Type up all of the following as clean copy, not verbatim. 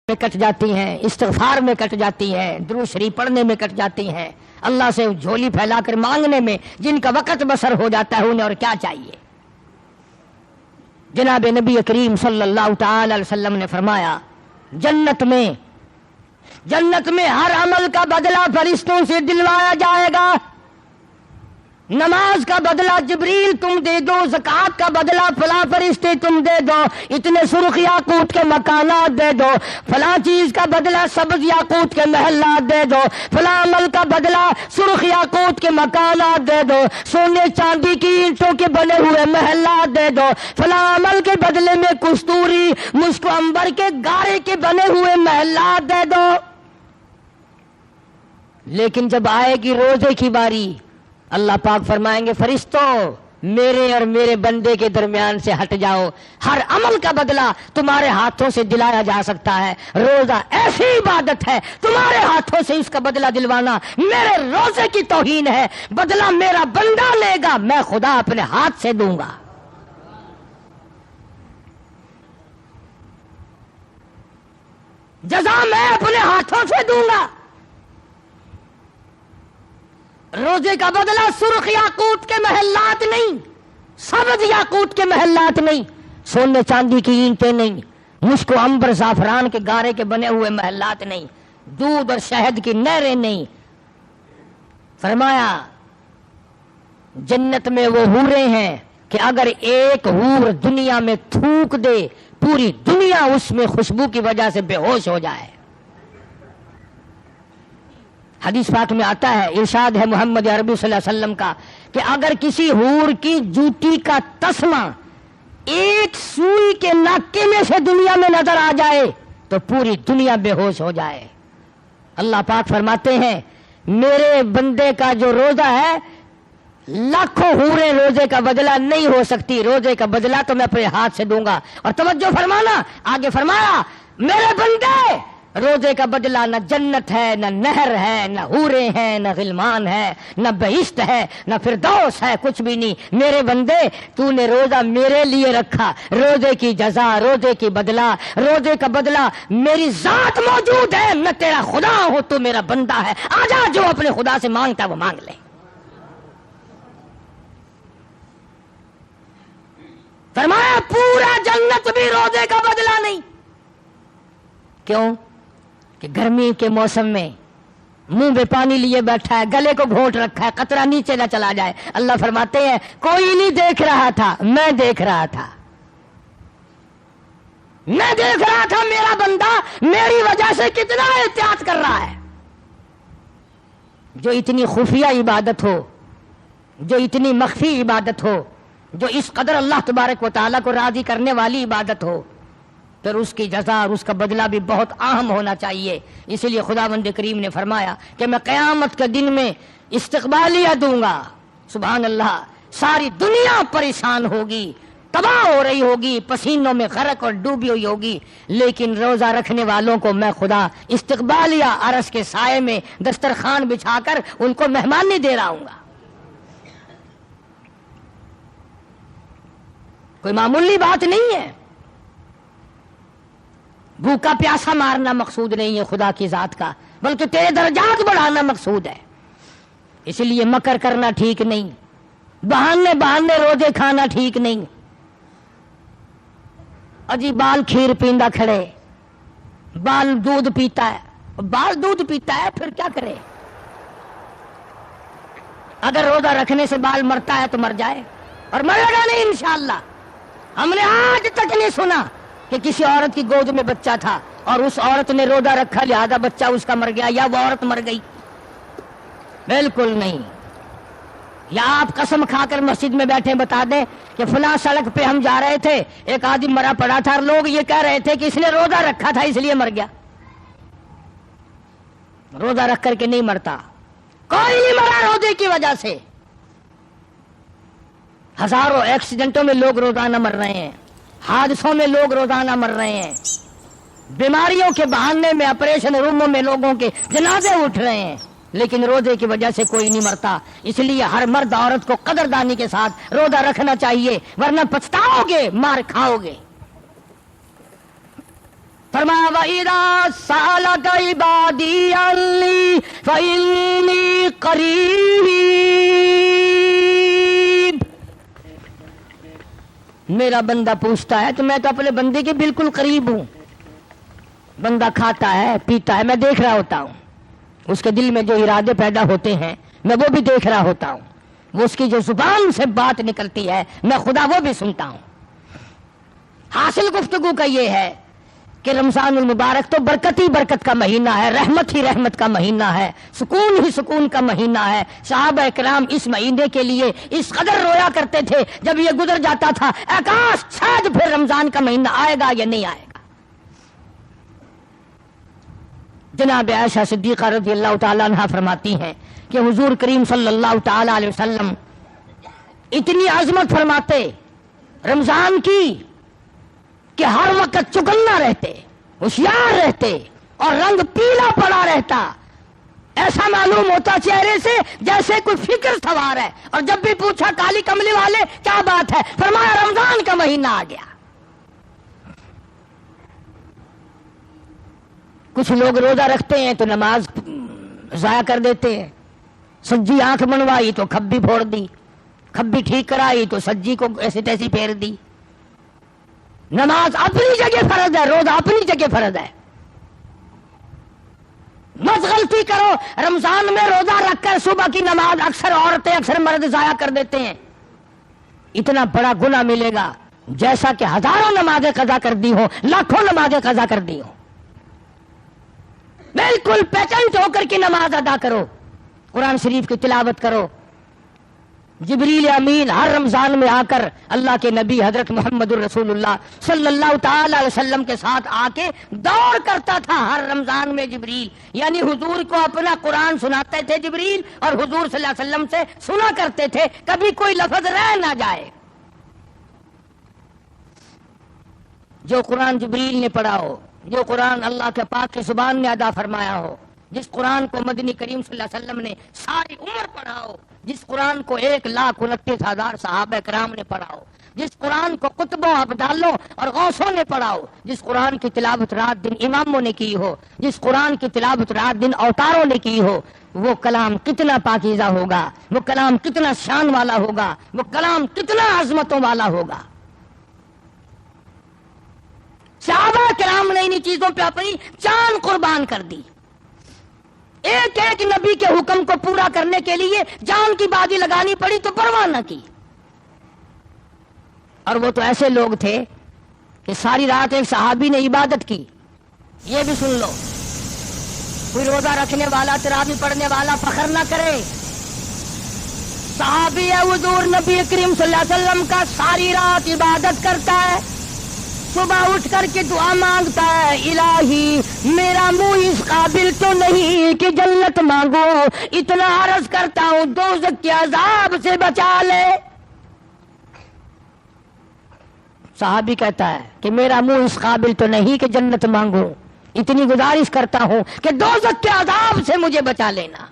میں کٹ جاتی ہیں، استغفار میں کٹ جاتی ہیں، درود شریف پڑھنے میں کٹ جاتی ہیں، اللہ سے جھولی پھیلا کر مانگنے میں جن کا وقت بسر ہو جاتا ہے انہیں اور کیا چاہیے۔ جناب نبی کریم صلی اللہ تعالی علیہ وسلم نے فرمایا جنت میں ہر عمل کا بدلہ فرشتوں سے دلوایا جائے گا۔ نماز کا بدلہ جبریل تم دے دو، زکوٰۃ کا بدلہ فلاں فرشتے تم دے دو، اتنے سرخ یاقوت کے مکانات دے دو، فلاں چیز کا بدلہ سبز یاقوت کے محلات دے دو، فلاں عمل کا بدلہ سرخ یاقوت کے مکانات دے دو، سونے چاندی کی اینٹوں کے بنے ہوئے محلات دے دو، فلاں عمل کے بدلے میں کستوری مشک و عنبر کے گارے کے بنے ہوئے محلات دے دو۔ لیکن جب آئے گی روزے کی باری، اللہ پاک فرمائیں گے فرشتوں میرے اور میرے بندے کے درمیان سے ہٹ جاؤ، ہر عمل کا بدلہ تمہارے ہاتھوں سے دلایا جا سکتا ہے، روزہ ایسی عبادت ہے تمہارے ہاتھوں سے اس کا بدلہ دلوانا میرے روزے کی توہین ہے، بدلہ میرا بندہ لے گا، میں خدا اپنے ہاتھ سے دوں گا۔ جزا میں اپنے ہاتھوں سے دوں گا۔ روزے کا بدلہ سرخ یاقوت کے محلات نہیں، سبز یاقوت کے محلات نہیں، سونے چاندی کی اینٹیں نہیں، مشک و عنبر زعفران کے گارے کے بنے ہوئے محلات نہیں، دودھ اور شہد کی نہریں نہیں۔ فرمایا جنت میں وہ حوریں ہیں کہ اگر ایک حور دنیا میں تھوک دے پوری دنیا اس میں خوشبو کی وجہ سے بے ہوش ہو جائے۔ حدیث پاک میں آتا ہے، ارشاد ہے محمد عربی صلی اللہ علیہ وسلم کا کہ اگر کسی حور کی جوتی کا تسمہ ایک سوئی کے ناکے میں سے دنیا میں نظر آ جائے تو پوری دنیا بے ہوش ہو جائے۔ اللہ پاک فرماتے ہیں میرے بندے کا جو روزہ ہے لاکھوں حوریں روزے کا بدلہ نہیں ہو سکتی، روزے کا بدلہ تو میں اپنے ہاتھ سے دوں گا۔ اور توجہ فرمانا، آگے فرمایا میرے بندے روزے کا بدلہ نہ جنت ہے، نہ نہر ہے، نہ حوریں ہیں، نہ غلمان ہے، نہ بہشت ہے، نہ فردوس ہے، کچھ بھی نہیں۔ میرے بندے تو نے روزہ میرے لیے رکھا، روزے کی جزا، روزے کی بدلہ، روزے کا بدلہ میری ذات موجود ہے، میں تیرا خدا ہوں تو میرا بندہ ہے، آجا جو اپنے خدا سے مانگتا وہ مانگ لے۔ فرمایا پورا جنت بھی روزے کا بدلہ نہیں۔ کیوں؟ کہ گرمی کے موسم میں منہ میں پانی لیے بیٹھا ہے، گلے کو گھونٹ رکھا ہے، قطرہ نیچے نہ چلا جائے۔ اللہ فرماتے ہیں کوئی نہیں دیکھ رہا تھا، میں دیکھ رہا تھا، میں دیکھ رہا تھا میرا بندہ میری وجہ سے کتنا احتیاط کر رہا ہے۔ جو اتنی خفیہ عبادت ہو، جو اتنی مخفی عبادت ہو، جو اس قدر اللہ تبارک و تعالیٰ کو راضی کرنے والی عبادت ہو، پھر اس کی جزا اور اس کا بدلہ بھی بہت اہم ہونا چاہیے۔ اسی لیے خداوند کریم نے فرمایا کہ میں قیامت کے دن میں استقبالیہ دوں گا۔ سبحان اللہ، ساری دنیا پریشان ہوگی، تباہ ہو رہی ہوگی، پسینوں میں غرق اور ڈوبی ہوئی ہوگی، لیکن روزہ رکھنے والوں کو میں خدا استقبالیہ عرش کے سائے میں دسترخوان بچھا کر ان کو مہمانی دے رہا ہوں گا۔ کوئی معمولی بات نہیں ہے، بھوکا پیاسا مارنا مقصود نہیں ہے خدا کی ذات کا، بلکہ تیرے درجات بڑھانا مقصود ہے۔ اس لیے مکر کرنا ٹھیک نہیں، بہانے روزے کھانا ٹھیک نہیں۔ اجی بال کھیر پیندا کھڑے، بال دودھ پیتا ہے، بال دودھ پیتا ہے پھر کیا کرے؟ اگر روزہ رکھنے سے بال مرتا ہے تو مر جائے، اور مرے گا نہیں انشاءاللہ۔ ہم نے آج تک نہیں سنا کہ کسی عورت کی گود میں بچہ تھا اور اس عورت نے روزہ رکھا لہذا بچہ اس کا مر گیا یا وہ عورت مر گئی، بالکل نہیں۔ یا آپ قسم کھا کر مسجد میں بیٹھے بتا دیں کہ فلاں سڑک پہ ہم جا رہے تھے، ایک آدمی مرا پڑا تھا اور لوگ یہ کہہ رہے تھے کہ اس نے روزہ رکھا تھا اس لیے مر گیا۔ روزہ رکھ کر کے نہیں مرتا، کوئی نہیں مرا روزے کی وجہ سے۔ ہزاروں ایکسیڈنٹوں میں لوگ روزانہ مر رہے ہیں، حادثوں میں لوگ روزانہ مر رہے ہیں، بیماریوں کے بہانے میں آپریشن روموں میں لوگوں کے جنازے اٹھ رہے ہیں، لیکن روزے کی وجہ سے کوئی نہیں مرتا۔ اس لیے ہر مرد عورت کو قدردانی کے ساتھ روزہ رکھنا چاہیے، ورنہ پچھتاؤ گے، مار کھاؤ گے۔ فرمایا وَإِذَا سَأَلَكَ عِبَادِي عَنِّي فَإِنِّي قَرِيبٌ، میرا بندہ پوچھتا ہے تو میں تو اپنے بندے کے بالکل قریب ہوں. بندہ کھاتا ہے پیتا ہے میں دیکھ رہا ہوتا ہوں، اس کے دل میں جو ارادے پیدا ہوتے ہیں میں وہ بھی دیکھ رہا ہوتا ہوں، وہ اس کی جو زبان سے بات نکلتی ہے میں خدا وہ بھی سنتا ہوں. حاصل گفتگو کا یہ ہے کہ رمضان المبارک تو برکت ہی برکت کا مہینہ ہے، رحمت ہی رحمت کا مہینہ ہے، سکون ہی سکون کا مہینہ ہے. صحابہ کرام اس مہینے کے لیے اس قدر رویا کرتے تھے جب یہ گزر جاتا تھا اے کاش شاید پھر رمضان کا مہینہ آئے گا یا نہیں آئے گا. جناب عائشہ صدیقہ رضی اللہ تعالیٰ عنہ فرماتی ہیں کہ حضور کریم صلی اللہ تعالی علیہ وسلم اتنی عظمت فرماتے رمضان کی کہ ہر وقت چکنا رہتے، ہوشیار رہتے اور رنگ پیلا پڑا رہتا. ایسا معلوم ہوتا چہرے سے جیسے کوئی فکر سوار ہے، اور جب بھی پوچھا کالی کملی والے کیا بات ہے، فرمایا رمضان کا مہینہ آ گیا. کچھ لوگ روزہ رکھتے ہیں تو نماز ضائع کر دیتے ہیں، سجی آنکھ بنوائی تو کھبی پھوڑ دی، کھبی ٹھیک کرائی تو سجی کو ایسی تیسی پھیر دی. نماز اپنی جگہ فرض ہے، روزہ اپنی جگہ فرض ہے. مت غلطی کرو، رمضان میں روزہ رکھ کر صبح کی نماز اکثر عورتیں اکثر مرد ضائع کر دیتے ہیں. اتنا بڑا گناہ ملے گا جیسا کہ ہزاروں نمازیں قضا کر دی ہو، لاکھوں نمازیں قضا کر دی ہو. بالکل پیٹنٹ ہو کر کے نماز ادا کرو، قرآن شریف کی تلاوت کرو. جبریل امین ہر رمضان میں آ کر اللہ کے نبی حضرت محمد الرسول اللہ صلی اللہ تعالی علیہ وسلم کے ساتھ آ کے دور کرتا تھا ہر رمضان میں. جبریل یعنی حضور کو اپنا قرآن سناتے تھے جبریل، اور حضور صلی اللہ علیہ وسلم سے سنا کرتے تھے، کبھی کوئی لفظ رہ نہ جائے. جو قرآن جبریل نے پڑھا ہو، جو قرآن اللہ کے پاک کی زبان نے ادا فرمایا ہو، جس قرآن کو مدنی کریم صلی اللہ علیہ وسلم نے ساری عمر پڑھا ہو، جس قرآن کو 1,29,000 صحابہ کرام نے پڑھا ہو، جس قرآن کو قطبوں ابدالوں اور غوثوں نے پڑھا ہو، جس قرآن کی تلاوت رات دن اماموں نے کی ہو، جس قرآن کی تلاوت رات دن اوتاروں نے کی ہو، وہ کلام کتنا پاکیزہ ہوگا، وہ کلام کتنا شان والا ہوگا، وہ کلام کتنا عظمتوں والا ہوگا. صحابہ کرام نے انہی چیزوں پہ اپنی جان قربان کر دی. ایک ایک نبی کے حکم کو پورا کرنے کے لیے جان کی بازی لگانی پڑی تو پرواہ نہ کی. اور وہ تو ایسے لوگ تھے کہ ساری رات ایک صحابی نے عبادت کی. یہ بھی سن لو، کوئی روزہ رکھنے والا تراویح پڑھنے والا فخر نہ کرے. صحابی ہے حضور نبی کریم صلی اللہ علیہ وسلم کا، ساری رات عبادت کرتا ہے، صبح اٹھ کر کے دعا مانگتا ہے الہی میرا منہ اس قابل تو نہیں کہ جنت مانگو، اتنا عرض کرتا ہوں دوزخ کے عذاب سے بچا لے. صحابی کہتا ہے کہ میرا منہ اس قابل تو نہیں کہ جنت مانگو، اتنی گزارش کرتا ہوں کہ دوزخ کے عذاب سے مجھے بچا لینا.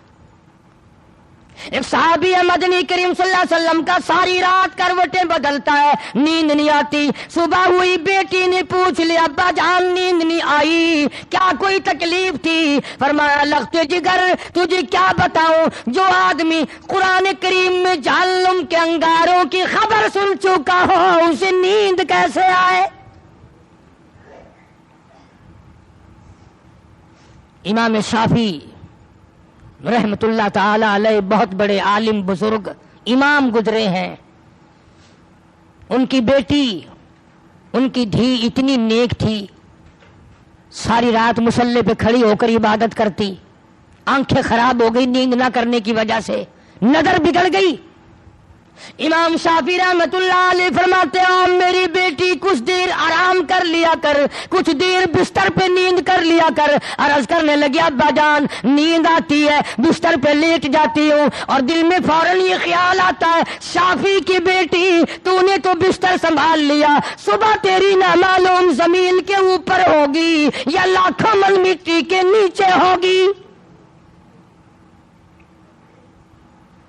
ایک صحابی ہے مدنی کریم صلی اللہ علیہ وسلم کا، ساری رات کروٹیں بدلتا ہے، نیند نہیں آتی. صبح ہوئی بیٹی نے پوچھ لیا ابا جان نیند نہیں آئی، کیا کوئی تکلیف تھی؟ فرمایا لختے جگر تجھے کیا بتاؤں، جو آدمی قرآن کریم میں جہنم کے انگاروں کی خبر سن چکا ہو اسے نیند کیسے آئے؟ امام شافعی رحمت اللہ تعالی علیہ بہت بڑے عالم بزرگ امام گزرے ہیں. ان کی بیٹی ان کی دھی اتنی نیک تھی، ساری رات مصلی پہ کھڑی ہو کر عبادت کرتی. آنکھیں خراب ہو گئی نیند نہ کرنے کی وجہ سے، نظر بگڑ گئی. امام شافعی رحمت اللہ علیہ فرماتے ہیں میری بیٹی کچھ دیر آرام کر لیا کر، کچھ دیر بستر پہ نیند کر لیا کر. عرض کرنے لگی ابا جان نیند آتی ہے، بستر پہ لیٹ جاتی ہوں اور دل میں فوراً یہ خیال آتا ہے شافعی کی بیٹی تو نے تو بستر سنبھال لیا، صبح تیری نہ معلوم زمین کے اوپر ہوگی یا لاکھوں من مٹی کے نیچے ہوگی.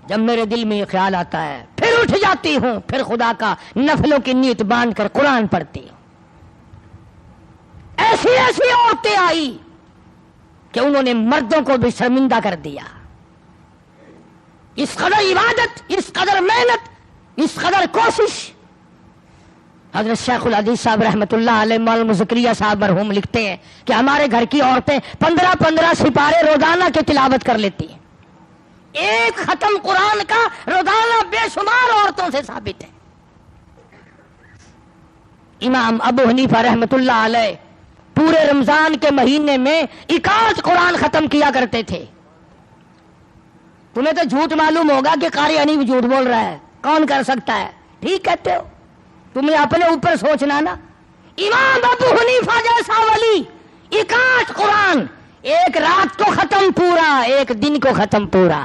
جب میرے دل میں یہ خیال آتا ہے پھر اٹھ جاتی ہوں، پھر خدا کا نفلوں کی نیت باندھ کر قرآن پڑھتی ہوں. ایسی ایسی عورتیں آئی کہ انہوں نے مردوں کو بھی شرمندہ کر دیا. اس قدر عبادت، اس قدر محنت، اس قدر کوشش. حضرت شیخ الحدیث صاحب رحمۃ اللہ علیہ، مولانا زکریا صاحب مرحوم لکھتے ہیں کہ ہمارے گھر کی عورتیں 15 سپارے روزانہ کی تلاوت کر لیتی ہیں. ایک ختم قرآن کا روزانہ بے شمار عورتوں سے ثابت ہے. امام ابو حنیفہ رحمۃ اللہ علیہ پورے رمضان کے مہینے میں 61 قرآن ختم کیا کرتے تھے. تمہیں تو جھوٹ معلوم ہوگا کہ قاری حنیف جھوٹ بول رہا ہے، کون کر سکتا ہے؟ ٹھیک کہتے ہو، تمہیں اپنے اوپر سوچنا نا. امام ابو حنیفہ جیسا ولی 61 قرآن، ایک رات کو ختم پورا، ایک دن کو ختم پورا.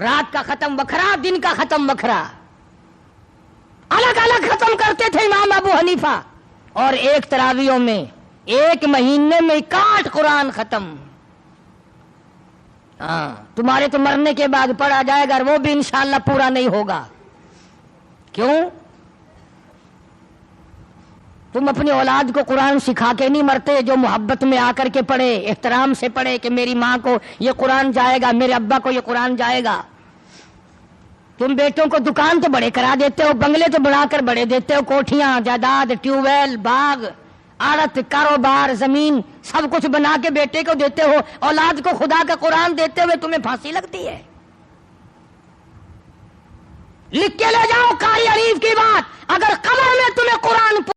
رات کا ختم بکھرا، دن کا ختم بکھرا، الگ الگ ختم کرتے تھے امام ابو حنیفہ. اور ایک تراویحوں میں ایک مہینے میں 61 قرآن ختم. ہاں، تمہارے تو مرنے کے بعد پڑھا جائے گا، وہ بھی انشاءاللہ پورا نہیں ہوگا. کیوں؟ تم اپنی اولاد کو قرآن سکھا کے نہیں مرتے، جو محبت میں آ کر کے پڑھے، احترام سے پڑھے کہ میری ماں کو یہ قرآن جائے گا، میرے ابا کو یہ قرآن جائے گا. تم بیٹوں کو دکان تو بڑے کرا دیتے ہو، بنگلے تو بنا کر بڑے دیتے ہو، کوٹھیاں، جائیداد، ٹیوب ویل، باغ، آڑت، کاروبار، زمین، سب کچھ بنا کے بیٹے کو دیتے ہو. اولاد کو خدا کا قرآن دیتے ہوئے تمہیں پھانسی لگتی ہے. لکھ کے لے جاؤ قاری حنیف کی بات، اگر قبر میں تمہیں قرآن